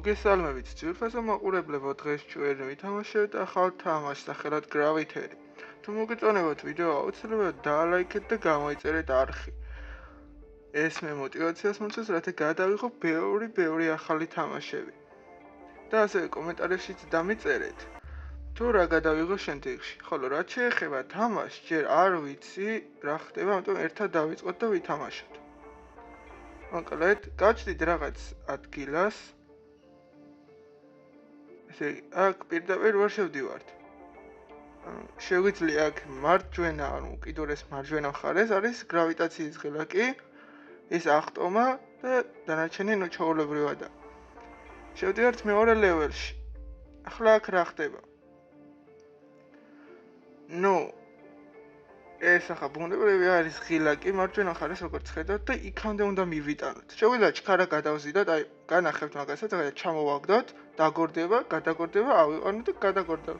მოგესალმებით ძვირფასო მაყურებლებო, დღეს ჩვენ ვითამაშებთ ახალ თამაშს სახელად Gravity. თუ მოგეწონებათ ვიდეო, აუცილებლად დაალაიქეთ და გამოიწერეთ არხი. ეს მე მოტივაციას მომცემს, რათა გადავიღო ბევრი ახალი თამაშები. და ასევე კომენტარებშიც დამიწერეთ, თუ რა გადავიღო შემდეგში. ხოლო რაც შეეხება თამაშს, ჯერ არ ვიცი რა ხდება, ამიტომ ერთად დავიწყოთ და ვითამაშოთ. მოკლედ, გაჩნდით რაღაც ადგილას. აქ პირდაპირ ვერ შევდივართ. შეგვიძლია აქ მარჯვენა, უკიდურეს მარჯვენა მხარეს არის გრავიტაციის ღილაკი, ეს აღტომა და დანარჩენი ჩაოლებრივადა. შევდივართ მეორე ლეველში. ახლა აქ რა ხდება? ეს ახლა ბუნებრივი არის ღილაკი მარჯვენა მხარეს როგორც ხედავთ და იქამდე უნდა მივიტანოთ. შეგვიძლია ჩქარა გადავზიდოთ, განახებთ მაგასაც, ჩამოვაგდოთ, დაგორდება, გადაგორდება, ავიყვანოთ და გადაგორდა.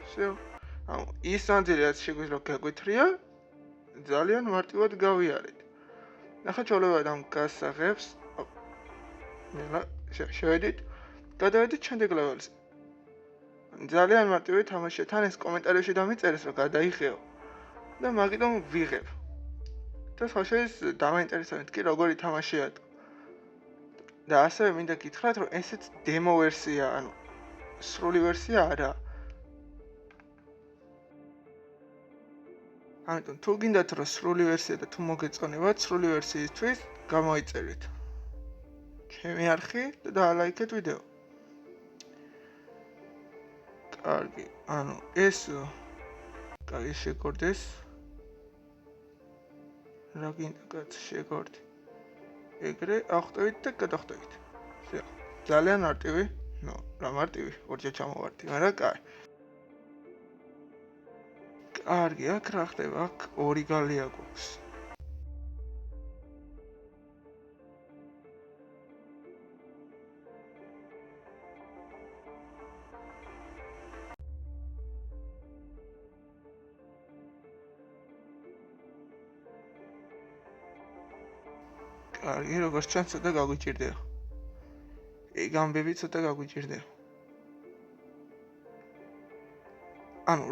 ის მანძილი რაც შეგვიძლია გაგვეთრია, ძალიან მარტივად გავიარეთ. ახლა ჩავლებავთ ამ გასაღებს. შევედით, გადავედით შემდეგ ლეველზე. ძალიან მარტივი თამაშია, თან ეს კომენტარებში დამიწერეს, რომ გადაიღეო. და მაგიტომ ვიღებ. და სხვაშორის დამაინტერესებთ კი როგორი თამაშია. და ასევე მინდა გითხრათ, რომ ესეც დემო ვერსია, სრული ვერსია არა. ამიტომ თუ გინდათ რომ სრული ვერსია და თუ მოგეწონებათ სრული ვერსიისთვის, გამოიწერეთ ჩემი არხი და დაალაიქეთ ვიდეო. კარგი, ეს კარგი შეგორდეს. რა გინდა კაც შეგორდი. ეგრე აღხვდებით და გადახვდებით. ძალიან მარტივი, რა მარტივი, ორჯერ ჩამოვარდი, მაგრამ კაი. კარგი, აქ რა ხდება? აქ ორი გალია გვაქვს. კარგი, როგორც ჩანს, ცოტა გაგვიჭირდება. ეგ ამბები ცოტა გაგვიჭირდება.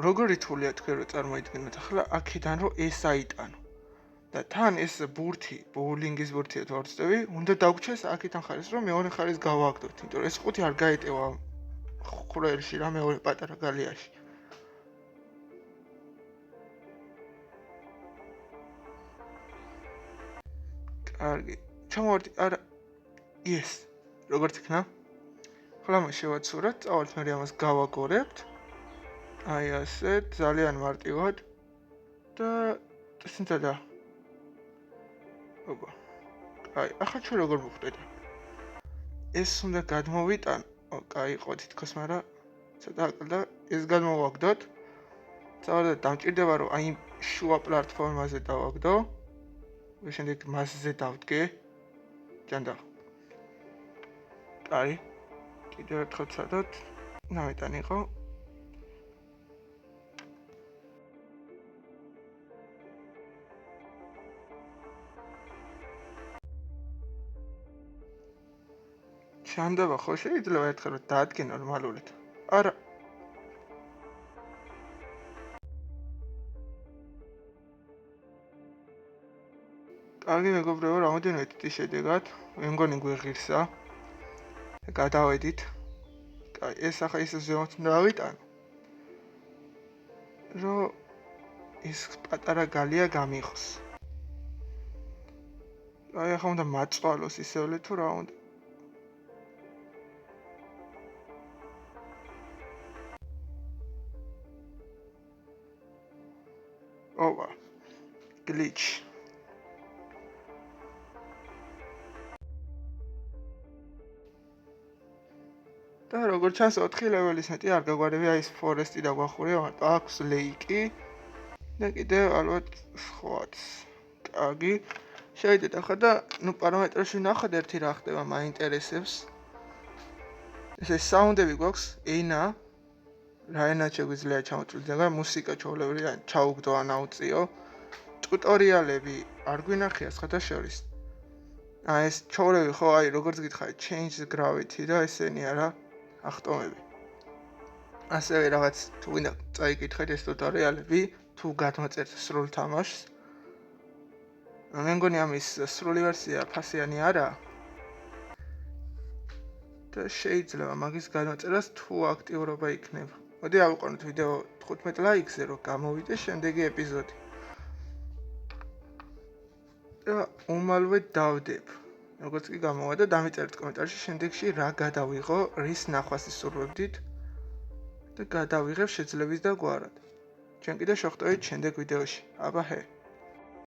როგორი თვლია თქვენ რომ წარმოიდგინოთ, ახლა აქედან რომ ეს აიტანო. და თან ეს ბურთი, ბოულინგის ბურთია თუ არ ვწდები, უნდა დაგვრჩეს აქედან ხარეს, რომ მეორე ხარეს გავაგდოთ, იმიტომ რომ ეს ხუთი არ გაეტევა ხვრელში რა მეორე პატარა გალიაში. კარგი, ჩამოვარდი, არა. ეს, როგორც იქნა? ხოლო ამას შევაცუროთ, წავალთ მე ამას გავაგორებთ. აი ასე, ძალიან მარტივად და წინდა. ოპა. აი, ახლა ჩვენ როგორ მოხდეთ? ეს უნდა გადმოვიტან. კაი, იყო თითქოს, მაგრამ ცოტა აკლდა, ეს გადმოვაგდოთ. წავალთ, დამჭირდება რომ აი შუა პლატფორმაზე დავაგდო. შემდეგ მასზე დავდგე. ჯანდა. კაი. კიდევ ერთხელ ცადოთ. ნავიტან იყო. ჩანდება ხო შეიძლება ერთხელ რომ დაადგე ნორმალურად. არა. კარგი მეგობრებო, რამოდენიმე თვით შედეგად, მე მგონი გვეღირსა. გადავედით. კაი, ეს ახლა ისე ზემოთ უნდა ავიტანო. რომ ეს პატარა გალია გამიღოს. აი ახლა უნდა მაწვალოს ისევლე თუ რა უნდა. ოპა. Glitch. და როგორც ჩანს 4 ლეველის მეტი არ გაგვარებია ის ფორესტი და გვახურია, მარტო აქვს ლეიკი და კიდევ ალბათ სხვაც. კარგი. შევიდეთ ახლა და პარამეტრებში ნახოთ ერთი რა ხდება, მაინტერესებს. ესე საუნდები გვაქვს, ენა. რა ენა შეგვიძლია ჩავწვდეთ, და მუსიკა ჩაოლებრია, ჩაუგდო ან აუწიო. ტუტორიალები არ გვინახია სხვადასხვა. ეს ჩაოლები ხო, აი როგორც გითხარი, change the gravity და ესენია რა. ახტომები. ასევე რაღაც თუ გინდა წაიკითხეთ ეს ტუტორიალები, თუ გადმოწერთ სრულ თამაშს. მე მგონი ამის სრული ვერსია ფასიანი არაა. და შეიძლება მაგის გადმოწერას თუ აქტიურობა იქნება. მოდი ავიყვანოთ ვიდეო 15 ლაიქზე, რომ გამოვიდეს შემდეგი ეპიზოდი. და უმალვე დავდებ. როგორც კი გამოვა და დამიწერეთ კომენტარში შემდეგში რა გადავიღო, რის ნახვას ისურვებდით და გადავიღებ შეძლების და გვარად. ჩვენ კიდე შევხვდებით შემდეგ ვიდეოში. აბა ჰე.